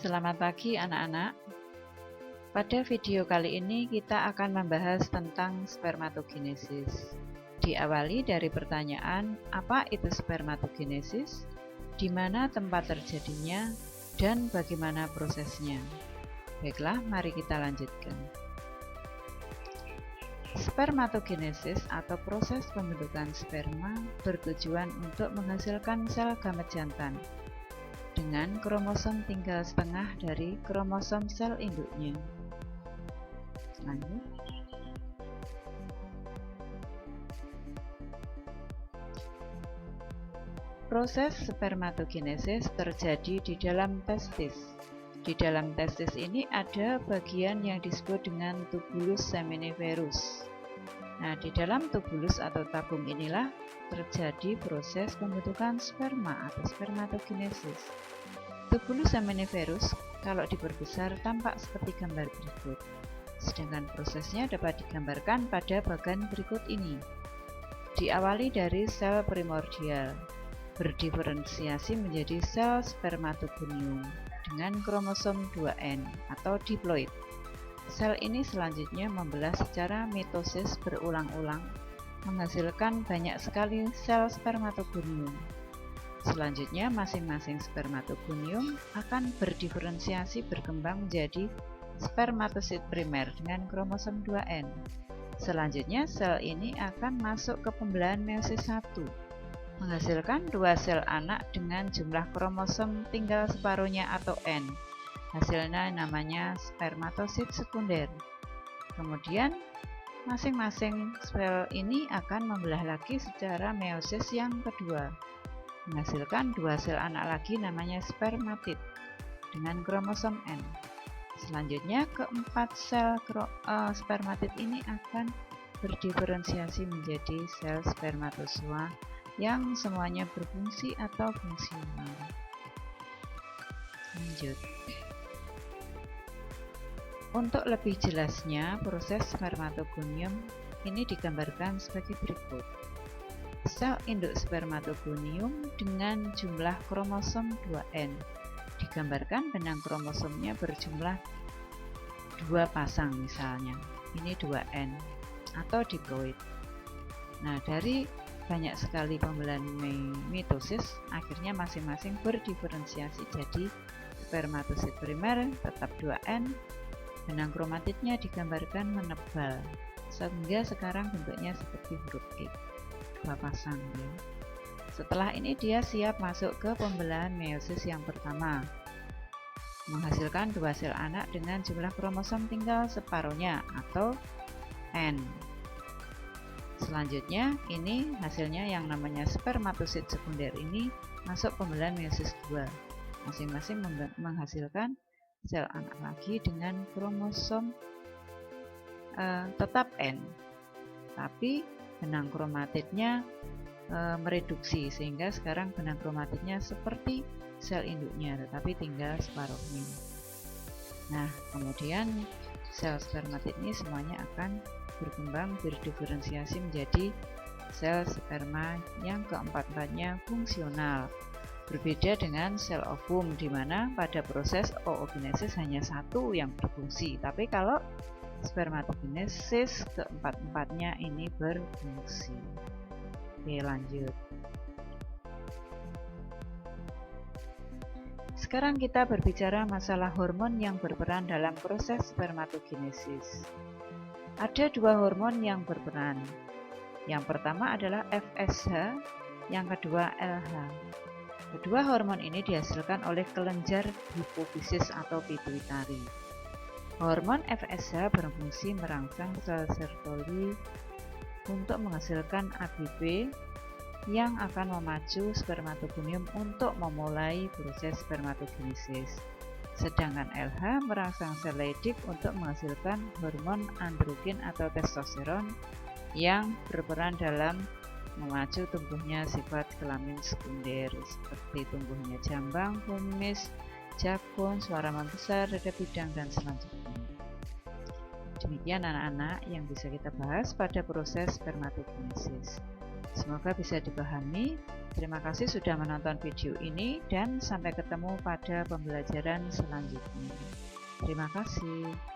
Selamat pagi anak-anak. Pada video kali ini kita akan membahas tentang spermatogenesis. Diawali dari pertanyaan, apa itu spermatogenesis, di mana tempat terjadinya, dan bagaimana prosesnya. Baiklah, mari kita lanjutkan. Spermatogenesis atau proses pembentukan sperma bertujuan untuk menghasilkan sel gamet jantan dengan kromosom tinggal setengah dari kromosom sel induknya. Lanjut. Proses spermatogenesis terjadi di dalam testis. Di dalam testis ini ada bagian yang disebut dengan tubulus seminiferus. Nah, di dalam tubulus atau tabung inilah terjadi proses pembentukan sperma atau spermatogenesis. Tubulus seminiferus kalau diperbesar tampak seperti gambar berikut. Sedangkan prosesnya dapat digambarkan pada bagian berikut ini. Diawali dari sel primordial, berdiferensiasi menjadi sel spermatogonium dengan kromosom 2N atau diploid. Sel ini selanjutnya membelah secara mitosis berulang-ulang, menghasilkan banyak sekali sel spermatogonium. Selanjutnya, masing-masing spermatogonium akan berdiferensiasi berkembang menjadi spermatosit primer dengan kromosom 2N. Selanjutnya, sel ini akan masuk ke pembelahan meiosis 1, menghasilkan dua sel anak dengan jumlah kromosom tinggal separuhnya atau N. Hasilnya namanya spermatosit sekunder. Kemudian, masing-masing sel ini akan membelah lagi secara meiosis yang kedua, menghasilkan dua sel anak lagi namanya spermatid dengan kromosom N. Selanjutnya, keempat sel spermatid ini akan berdiferensiasi menjadi sel spermatozoa yang semuanya berfungsi atau fungsional. Lanjut. Untuk lebih jelasnya, proses spermatogonium ini digambarkan sebagai berikut. Sel induk spermatogonium dengan jumlah kromosom 2N. Digambarkan benang kromosomnya berjumlah 2 pasang misalnya. Ini 2N atau diploid. Nah, dari banyak sekali pembelahan mitosis, akhirnya masing-masing berdiferensiasi jadi spermatosit primer tetap 2N. Benang kromatidnya digambarkan menebal, sehingga sekarang bentuknya seperti huruf E, 2 pasang ya. Setelah ini dia siap masuk ke pembelahan meiosis yang pertama, menghasilkan dua sel anak dengan jumlah kromosom tinggal separuhnya atau N. Selanjutnya, ini hasilnya yang namanya spermatosit sekunder ini masuk pembelahan meiosis 2, masing-masing menghasilkan sel anak lagi dengan kromosom tetap N, tapi benang kromatidnya mereduksi sehingga sekarang benang kromatidnya seperti sel induknya tetapi tinggal separuhnya. Nah, kemudian sel spermatid ini semuanya akan berkembang berdiferensiasi menjadi sel sperma yang keempat-empatnya fungsional. Berbeda dengan sel ovum, di mana pada proses oogenesis hanya satu yang berfungsi, tapi kalau spermatogenesis keempat-empatnya ini berfungsi. Oke, lanjut. Sekarang kita berbicara masalah hormon yang berperan dalam proses spermatogenesis. Ada dua hormon yang berperan. Yang pertama adalah FSH, yang kedua LH. Kedua hormon ini dihasilkan oleh kelenjar hipofisis atau pituitari. Hormon FSH berfungsi merangsang sel Sertoli untuk menghasilkan ABB yang akan memacu spermatogonium untuk memulai proses spermatogenesis. Sedangkan LH merangsang sel Leydig untuk menghasilkan hormon androgen atau testosteron yang berperan dalam memacu tumbuhnya sifat kelamin sekunder seperti tumbuhnya jambang, kumis, jakun, suara membesar, dada bidang, dan selanjutnya. Demikian anak-anak yang bisa kita bahas pada proses spermatogenesis. Semoga bisa dipahami Terima kasih sudah menonton video ini dan sampai ketemu pada pembelajaran selanjutnya. Terima kasih.